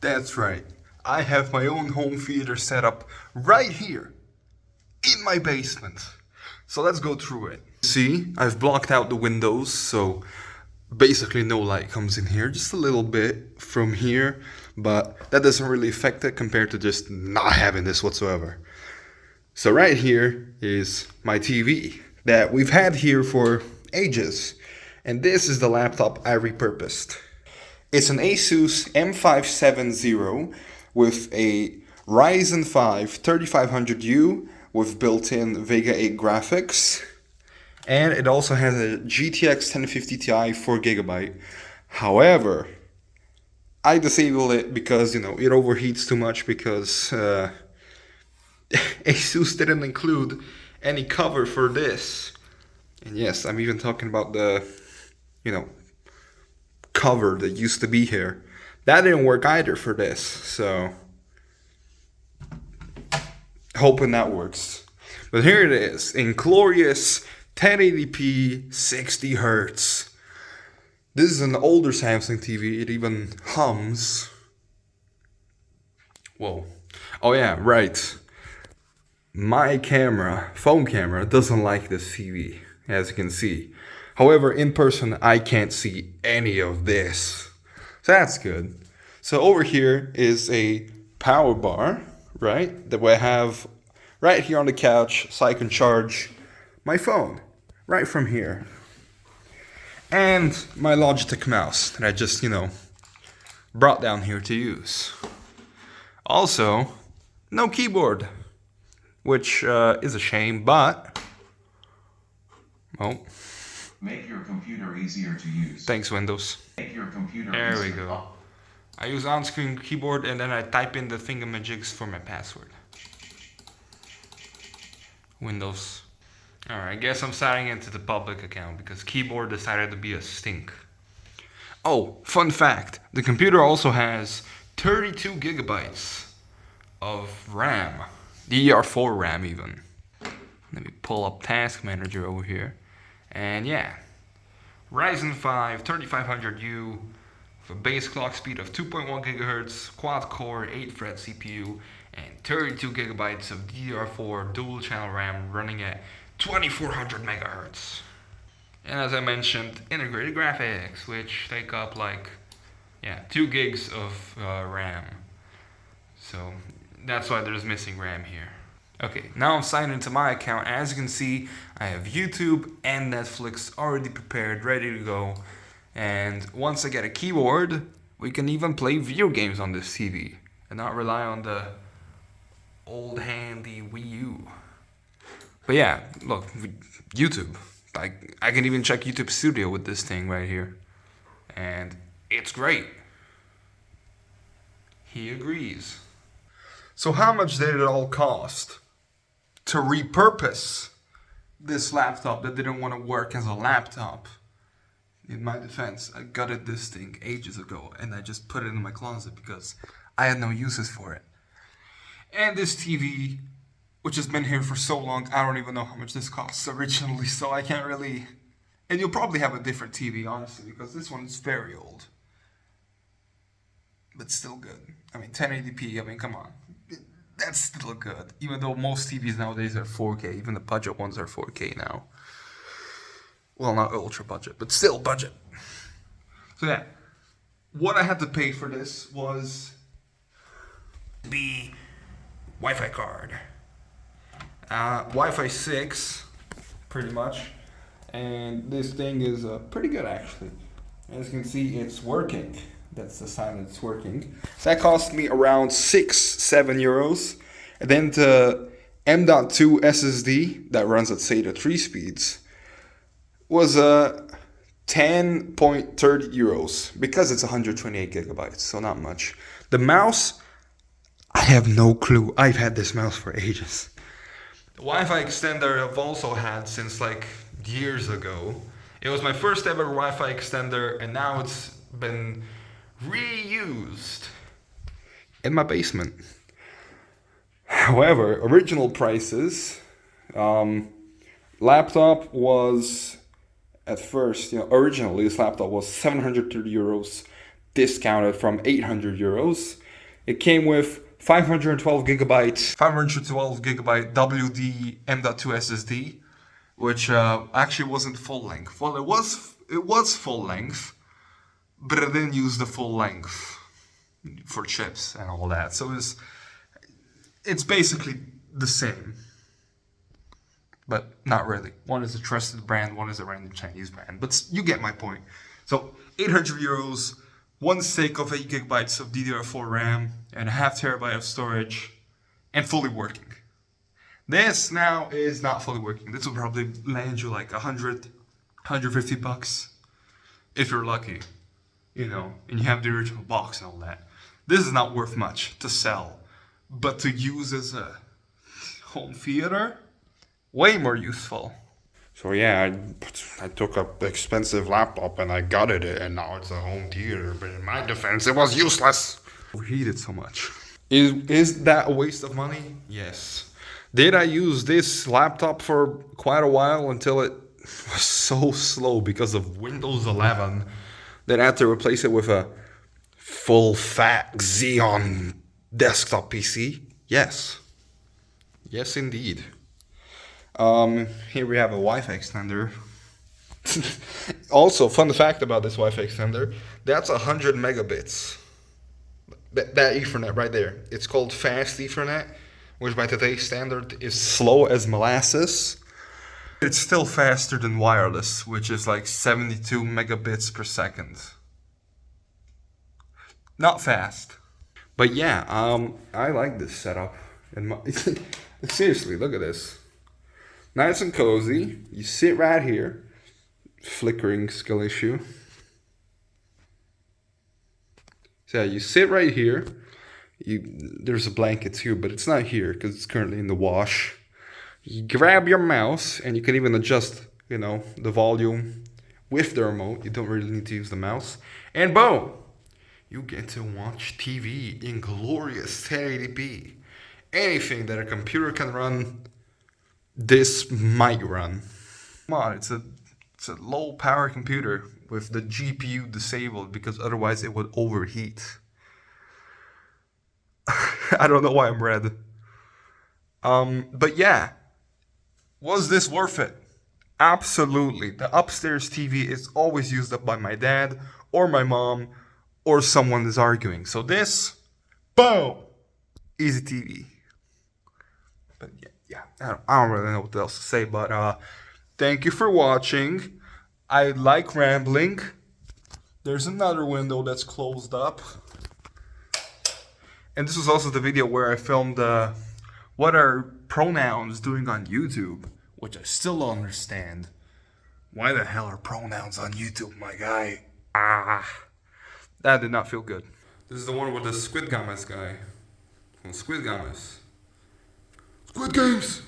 That's right. I have my own home theater set up right here in my basement. So let's go through it. See, I've blocked out the windows, so basically no light comes in here. Just a little bit from here, but that doesn't really affect it compared to just not having this whatsoever. So right here is my TV that we've had here for ages. And this is the laptop I repurposed. It's an Asus M570 with a Ryzen 5 3500U with built-in Vega 8 graphics. And it also has a GTX 1050 Ti 4GB. However, I disabled it because, it overheats too much because Asus didn't include any cover for this. And yes, I'm even talking about the, cover that used to be here. That didn't work either for this, so hoping that works. But here it is, in glorious 1080p 60 Hz. This is an older Samsung TV, it even hums. Whoa. Oh yeah, right. My phone camera, doesn't like this TV, as you can see. However, in person, I can't see any of this. So that's good. So over here is a power bar, right? That I have right here on the couch so I can charge my phone right from here. And my Logitech mouse that I just, brought down here to use. Also, no keyboard, which is a shame, but... Oh. Make your computer easier to use. Thanks, Windows. Make your computer There easier. we go. I use on-screen keyboard and then I type in the thingamajigs for my password. Windows. Alright, I guess I'm signing into the public account because keyboard decided to be a stink. Oh, fun fact. The computer also has 32 gigabytes of RAM. DDR4 RAM even. Let me pull up Task Manager over here. And yeah, Ryzen 5 3500U with a base clock speed of 2.1 GHz, quad-core 8-thread CPU, and 32 gigabytes of DDR4 dual-channel RAM running at 2400 MHz. And as I mentioned, integrated graphics, which take up 2 gigs of RAM. So that's why there's missing RAM here. Okay, now I'm signed into my account. As you can see, I have YouTube and Netflix already prepared, ready to go. And once I get a keyboard, we can even play video games on this TV and not rely on the old handy Wii U. But yeah, look, YouTube. I can even check YouTube Studio with this thing right here. And it's great. He agrees. So how much did it all cost to repurpose this laptop that didn't want to work as a laptop? In my defense, I gutted this thing ages ago and I just put it in my closet because I had no uses for it. And this TV, which has been here for so long, I don't even know how much this costs originally, so I can't really... And you'll probably have a different TV, honestly, because this one is very old. But still good. 1080p, come on. That's still good, even though most TVs nowadays are 4K. Even the budget ones are 4K now. Well, not ultra budget, but still budget. So yeah, what I had to pay for this was the Wi-Fi card. Wi-Fi 6, pretty much. And this thing is pretty good, actually. As you can see, it's working. That's the sign that it's working. So that cost me around 6-7 euros. And then the M.2 SSD that runs at SATA 3 speeds was 10.30 euros because it's 128 gigabytes, so not much. The mouse, I have no clue. I've had this mouse for ages. The Wi-Fi extender I've also had since years ago. It was my first ever Wi-Fi extender and now it's been reused in my basement. However, original prices, laptop was at first, originally this laptop was 730 euros, discounted from 800 euros. It came with 512 gigabyte WD M.2 SSD, which actually wasn't full length. Well, it was full length, but it didn't use the full length for chips and all that. So it's basically the same, but not really. One is a trusted brand, one is a random Chinese brand. But you get my point. So 800 euros, one stick of 8 gigabytes of DDR4 RAM, and a half terabyte of storage, and fully working. This now is not fully working. This will probably land you like 100, 150 bucks if you're lucky, you know, and you have the original box and all that. This is not worth much to sell, but to use as a home theater, way more useful. So yeah, I took an expensive laptop and I gutted it, and now it's a home theater. But in my defense, it was useless. Overheated so much. Is that a waste of money? Yes. Did I use this laptop for quite a while until it was so slow because of Windows 11 that I had to replace it with a full fat Xeon desktop PC? Yes. Yes, indeed. Here we have a Wi-Fi extender. Also, fun fact about this Wi-Fi extender, that's 100 megabits. That Ethernet right there. It's called fast Ethernet, which by today's standard is slow as molasses. It's still faster than wireless, which is like 72 megabits per second. Not fast. But yeah, I like this setup. Seriously, look at this. Nice and cozy. You sit right here. Flickering skill issue. So yeah, you sit right here. There's a blanket too, but it's not here because it's currently in the wash. You grab your mouse, and you can even adjust, you know, the volume with the remote. You don't really need to use the mouse. And boom! You get to watch TV in glorious 1080p. Anything that a computer can run, this might run. Come on, it's a low power computer with the GPU disabled because otherwise it would overheat. I don't know why I'm red. But yeah, was this worth it? Absolutely. The upstairs TV is always used up by my dad or my mom or someone is arguing. So this, boom, easy TV. But yeah, I don't really know what else to say. But thank you for watching. I like rambling. There's another window that's closed up. And this was also the video where I filmed what are pronouns doing on YouTube, which I still don't understand. Why the hell are pronouns on YouTube, my guy? That did not feel good. This is the one with the Squid Games guy. From Squid Games. Squid Games!